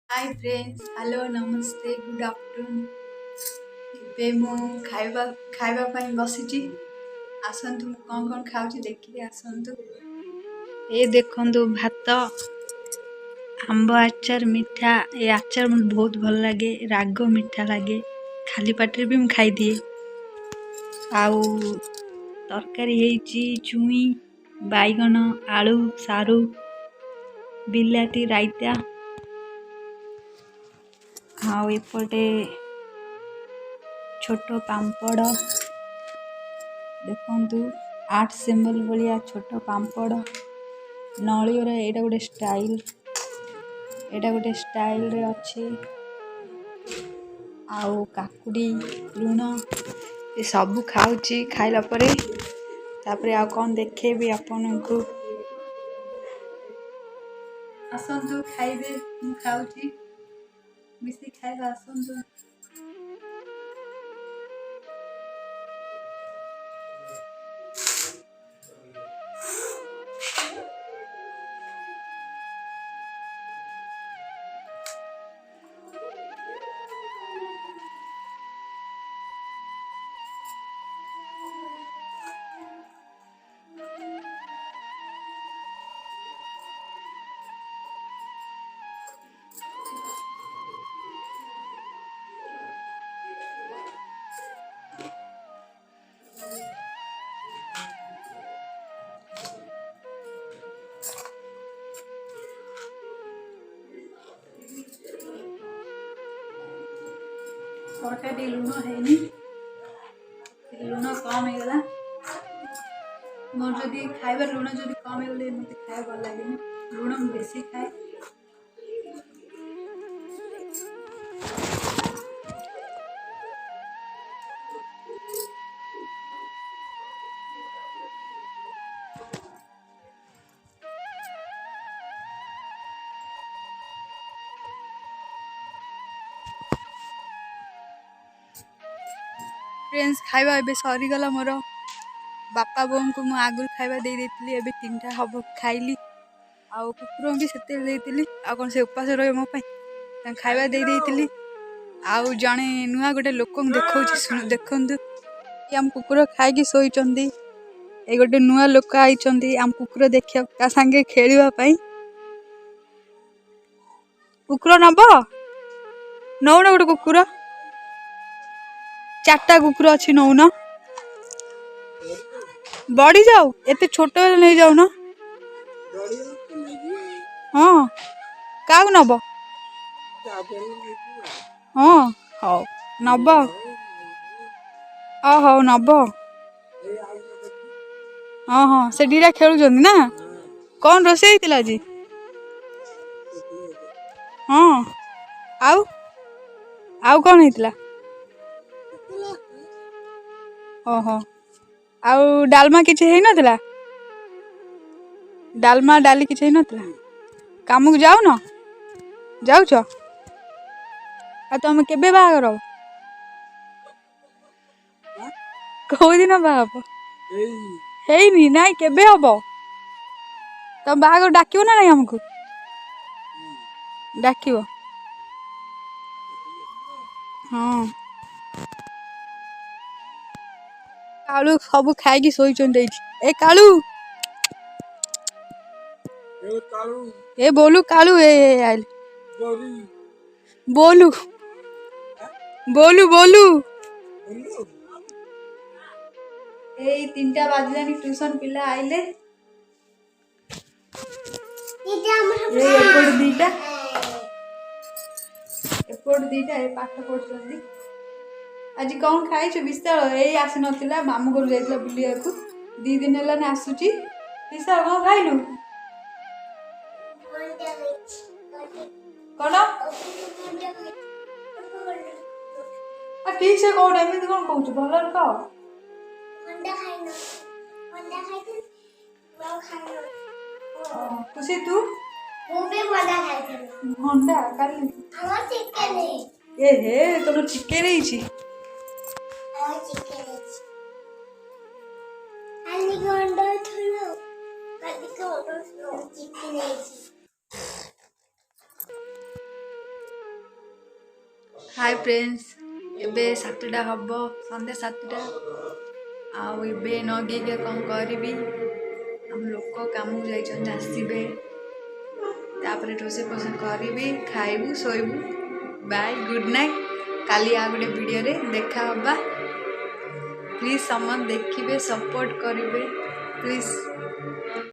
Hi friends, hello नमस्ते good afternoon. ଏବେ ମୁଁ ଖାଇବା ପାଇଁ ବସିଛି। ଆସନ୍ତୁ ମୁଁ କ'ଣ ଖାଉଛି ଦେଖିକି ଆସନ୍ତୁ। ଏ ଦେଖନ୍ତୁ ଭାତ, ଆମ୍ବ ଆଚାର, ମିଠା। ଏ ଆଚାର ମୋତେ ବହୁତ ଭଲ ଲାଗେ, ରାଗ ମିଠା ଲାଗେ। ଖାଲି ପାଟିରେ ବି ମୁଁ ଖାଇଦିଏ। ଆଉ ତରକାରୀ ହେଇଛି ଛୁଇଁ, ବାଇଗଣ, ଆଳୁ, ସାରୁ, ବିଲାତି ରାଇତା। ଆଉ ଏପଟେ ଛୋଟ ପାମ୍ପଡ଼ ଦେଖନ୍ତୁ, ଆର୍ଟ ସିମ୍ବଲ ଭଳିଆ ଛୋଟ ପାମ୍ପଡ଼। ନଳିଆର ଏଇଟା ଗୋଟେ ଷ୍ଟାଇଲରେ ଅଛି। ଆଉ କାକୁଡ଼ି, ଲୁଣ ଏ ସବୁ ଖାଉଛି। ଖାଇଲା ପରେ ତାପରେ ଆଉ କ'ଣ ଦେଖେଇବି ଆପଣଙ୍କୁ। ଆସନ୍ତୁ ଖାଇବେ, ମୁଁ ଖାଉଛି, ମିଶି ଖାଇବା ଆସନ୍ତୁ। ତରକାରୀ ଲୁଣ ହେଇନି, ଲୁଣ କମ୍ ହେଇଗଲା। ମୋର ଯଦି ଖାଇବା ଲୁଣ ଯଦି କମ୍ ହେଇଗଲେ ମୋତେ ଖାଇବା ଭଲ ଲାଗେନି। ଲୁଣ ମୁଁ ବେଶୀ ଖାଏ। ଫ୍ରେଣ୍ଡସ୍, ଖାଇବା ଏବେ ସରିଗଲା ମୋର। ବାପା ବୋଉଙ୍କୁ ମୁଁ ଆଗରୁ ଖାଇବା ଦେଇଥିଲି, ଏବେ 3ଟା ହବ ଖାଇଲି। ଆଉ କୁକୁରଙ୍କୁ ବି ସେତେବେଳେ ଦେଇଥିଲି। ଆଉ କ'ଣ ସେ ଉପାସ ରହିବ ମୋ ପାଇଁ? ତାଙ୍କୁ ଖାଇବା ଦେଇଥିଲି। ଆଉ ଜଣେ ନୂଆ ଗୋଟେ ଲୋକଙ୍କୁ ଦେଖଉଛି, ଦେଖନ୍ତୁ। ଆମ କୁକୁର ଖାଇକି ଶୋଇଛନ୍ତି। ଏ ଗୋଟେ ନୂଆ ଲୋକ ଆଇଛନ୍ତି ଆମ କୁକୁର ଦେଖିବାକୁ, ତା ସାଙ୍ଗେ ଖେଳିବା ପାଇଁ। କୁକୁର ନଉନ ଗୋଟେ କୁକୁର। 4ଟା କୁକୁର ଅଛି, ନଉନ। ବଢି ଯାଉ, ଏତେ ଛୋଟ ହେଲେ ନେଇଯାଉନ। ହଁ, କାହାକୁ ନବ? ହଁ, ହଉ ନବ। ହଉ ନବ। ହଁ, ସେ ଦିଟା ଖେଳୁଛନ୍ତି ନା। କ'ଣ ରୋଷେଇ ହେଇଥିଲା ଆଜି? ହଁ, ଆଉ କ'ଣ ହେଇଥିଲା? ଓହୋ, ଆଉ ଡାଲମା କିଛି ହେଇନଥିଲା? ଡାଲମା ଡାଲି କିଛି ହେଇନଥିଲା? କାମକୁ ଯାଉଛ? ଆଉ ତମେ କେବେ ବାହାଘର ହବ? କୋଉଦିନ ବାହା ହବ? ହେଇନି? ନାଇଁ, କେବେ ହବ? ତମ ବାହାଘର ଡାକିବ ନା ନାଇଁ ଆମକୁ? ଡାକିବ? ହଁ। କାଳୁ ସବୁ ଖାଇକି ଶୋଇଛନ୍ତି ଏଇଠି। ଏ କାଳୁ, ଏ ବୋଲୁ, କାଳୁ, ଆଇଲେ। ବୋଲୁ ବୋଲୁ। ଏଇ 3ଟା ବାଜିଲାନି, ଟ୍ୟୁସନ ପିଲା ଆଇଲେ। ଏପଟ ଦିଟା ଏ ପାଠ ପଢୁଛନ୍ତି। ଆଜି କ'ଣ ଖାଇଛୁ? ବିଶାଳ ଏଇ ଆସିନଥିଲା, ମାମୁଁ ଘରୁ ଯାଇଥିଲା ବୁଲିବାକୁ। 2 ଦିନ ହେଲାନି ଆସୁଛି। ବିଶାଳ କ'ଣ ଖାଇଲୁ? କ'ଣ? ଠିକ ସେ କହୁନ, ଏମିତି କ'ଣ କହୁଛୁ? ଭଲରେ କହ। ଖୁସି ତୁ? ଭଣ୍ଡା କାଲି ତୋର ଚିକେନ ହେଇଛି। हाय फ्रेंड्स, एबे 7टा हम सन्ध्या 7टा आउ एबे नगेके कौन करी आम लोक काम जाइछन आसबे तापर रोसे पोसे करी खाइबू शोइबू। Bye good night. काली आ गोटे वीडियो रे देखा हबा। प्लीज समन देखिए सपोर्ट करिवे प्लीज।